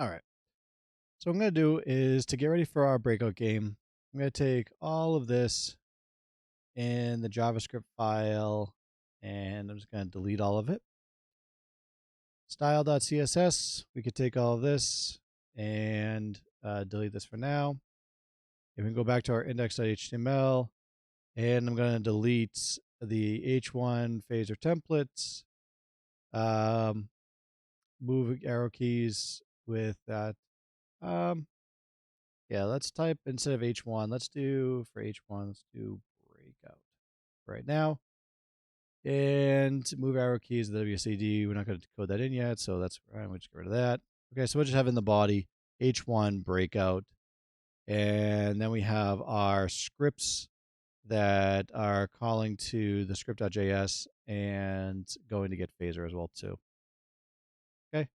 All right. So what I'm going to do is to get ready for our breakout game, I'm going to take all of this in the JavaScript file and I'm just going to delete all of it. Style.css, we could take all of this and delete this for now. And we can go back to our index.html and I'm going to delete the h1 phaser templates, move arrow keys with that. Yeah, let's type instead of h1, let's do for h1, let's do breakout right now. And move arrow keys to WCD. We're not going to code that in yet, so that's right. We'll just get rid of that. Okay, so we'll just have in the body h1 breakout. And then we have our scripts that are calling to the script.js and going to get phaser as well too. Okay.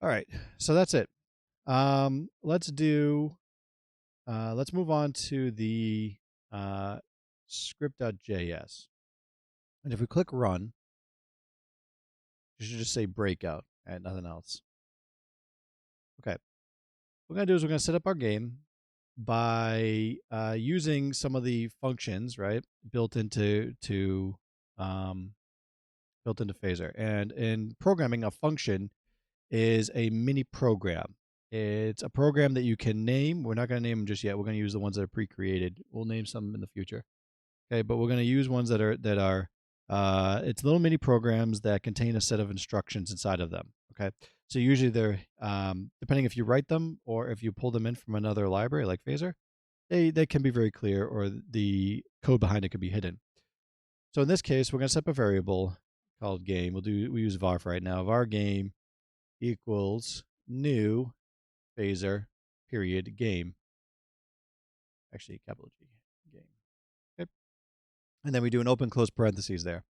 All right. So that's it. Let's move on to the script.js. And if we click run, you should just say breakout and nothing else. Okay. What we're going to do is we're going to set up our game by using some of the functions, right, built into Phaser. And in programming, a function is a mini program. It's a program that you can name. We're not going to name them just yet. We're going to use the ones that are pre-created. We'll name some in the future. Okay, but we're going to use ones that are it's little mini programs that contain a set of instructions inside of them. Okay, so usually they're depending if you write them or if you pull them in from another library like Phaser, they can be very clear or the code behind it could be hidden. So in this case, we're going to set up a variable called game. We use var for right now. Var game equals new Phaser period game. Actually, capital G game. Okay. And then we do an open close parentheses there.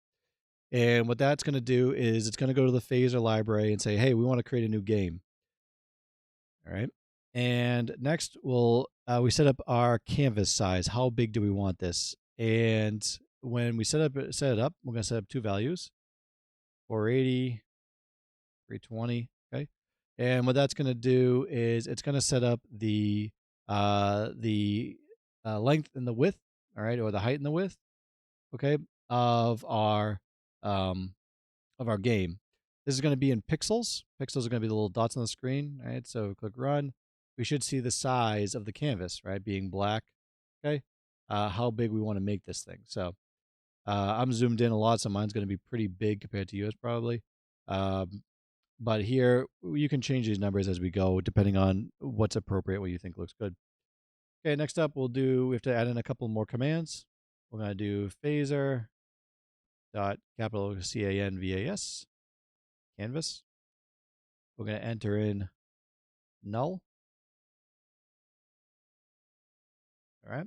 And what that's going to do is it's going to go to the Phaser library and say, hey, we want to create a new game. All right. And next, we set up our canvas size. How big do we want this? And when we set it up, we're going to set up two values, 480, 320. Okay. And what that's going to do is it's going to set up the length and the width, all right, or the height and the width, okay, of our game. This is going to be in pixels. Pixels are going to be the little dots on the screen, right? So click run. We should see the size of the canvas, right, being black. Okay, how big we want to make this thing. So I'm zoomed in a lot, so mine's going to be pretty big compared to yours probably. But here you can change these numbers as we go, depending on what's appropriate, what you think looks good. Okay, next up we have to add in a couple more commands. We're going to do phaser dot capital CANVAS canvas. We're going to enter in null. All right.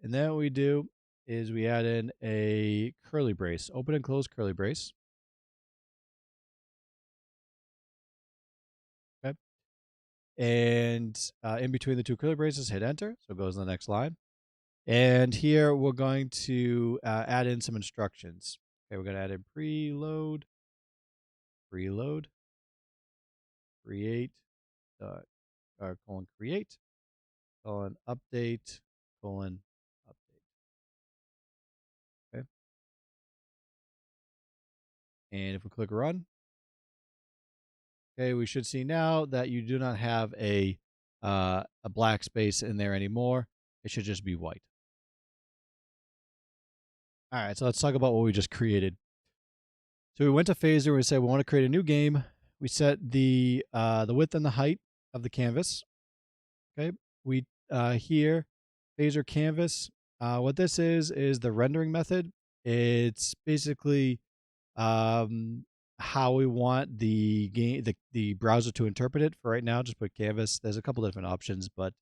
And then what we do is we add in a curly brace, open and close curly brace. Okay. And in between the two curly braces, hit enter. So it goes to the next line. And here we're going to add in some instructions. Okay, we're going to add in preload, create, create, update, update. Okay. And if we click run, okay, we should see now that you do not have a black space in there anymore. It should just be white. All right, so let's talk about what we just created. So we went to Phaser. We said we want to create a new game. We set the width and the height of the canvas. Okay, we here Phaser canvas. What this is the rendering method. It's basically how we want the browser to interpret it. For right now, just put canvas. There's a couple different options, but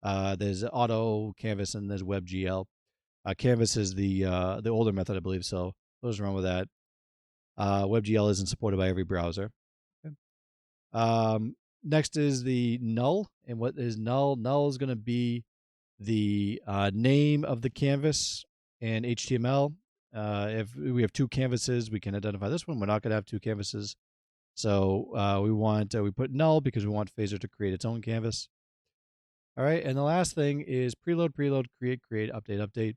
there's auto canvas and there's WebGL. Canvas is the older method, I believe. So goes wrong with that. WebGL isn't supported by every browser. Okay. Next is the null, and what is null? Null is going to be the name of the canvas in HTML. If we have two canvases, we can identify this one. We're not going to have two canvases, So we put null because we want phaser to create its own canvas. All right, and the last thing is preload, create, update, update.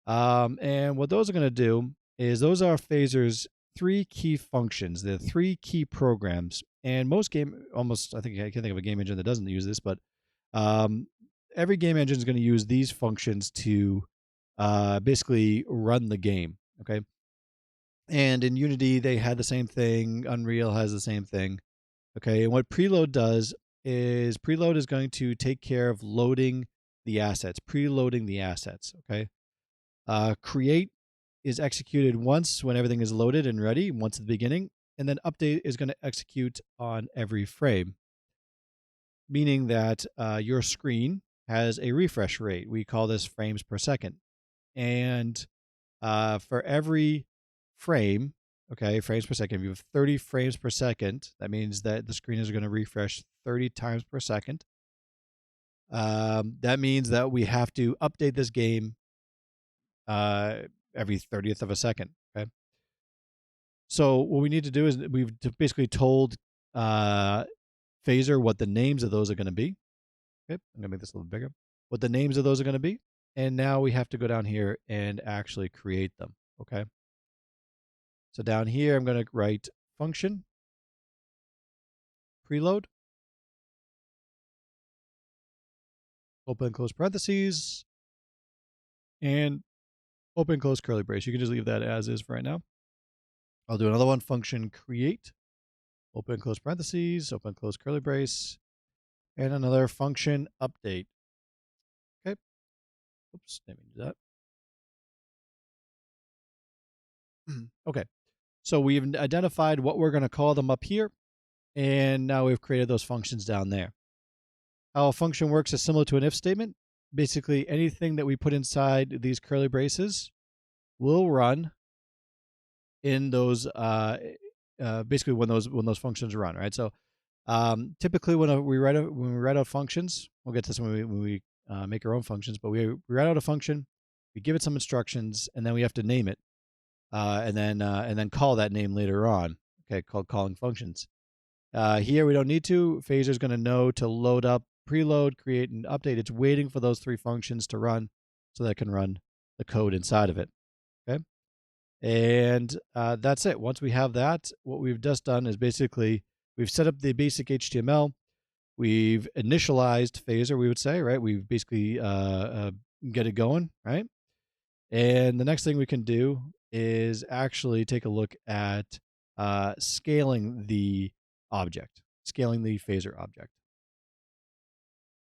And what those are going to do is those are phaser's three key functions. They're three key programs. And I think I can't think of a game engine that doesn't use this, but um, every game engine is going to use these functions to basically run the game. Okay. And in Unity, they had the same thing. Unreal has the same thing. Okay. And what preload does is preload is going to take care of loading the assets, preloading the assets. Okay. Create is executed once when everything is loaded and ready, once at the beginning. And then update is going to execute on every frame, meaning that your screen has a refresh rate. We call this frames per second. And for every frame, okay, frames per second, if you have 30 frames per second, that means that the screen is going to refresh 30 times per second. That means that we have to update this game every 30th of a second. Okay. So what we need to do is we've basically told Phaser what the names of those are going to be. Okay, I'm going to make this a little bigger. What the names of those are going to be. And now we have to go down here and actually create them. Okay. So down here, I'm going to write function, preload, open and close parentheses, and open and close curly brace. You can just leave that as is for right now. I'll do another one, function create, open and close parentheses, open and close curly brace, and another function update. Okay. Oops, didn't mean to do that. Okay. So we've identified what we're going to call them up here, and now we've created those functions down there. How a function works is similar to an if statement. Basically, anything that we put inside these curly braces will run in those basically when those functions run, right? So typically when we write out functions, we'll get to this when we make our own functions, but we write out a function, we give it some instructions, and then we have to name it, and then call that name later on. Okay, called calling functions. Here we don't need to. Phaser is going to know to load up, preload, create, and update. It's waiting for those three functions to run so that it can run the code inside of it. Okay. And that's it. Once we have that, what we've just done is basically we've set up the basic HTML. We've initialized Phaser, we would say, right? We've basically get it going, right? And the next thing we can do is actually take a look at scaling the object, scaling the Phaser object.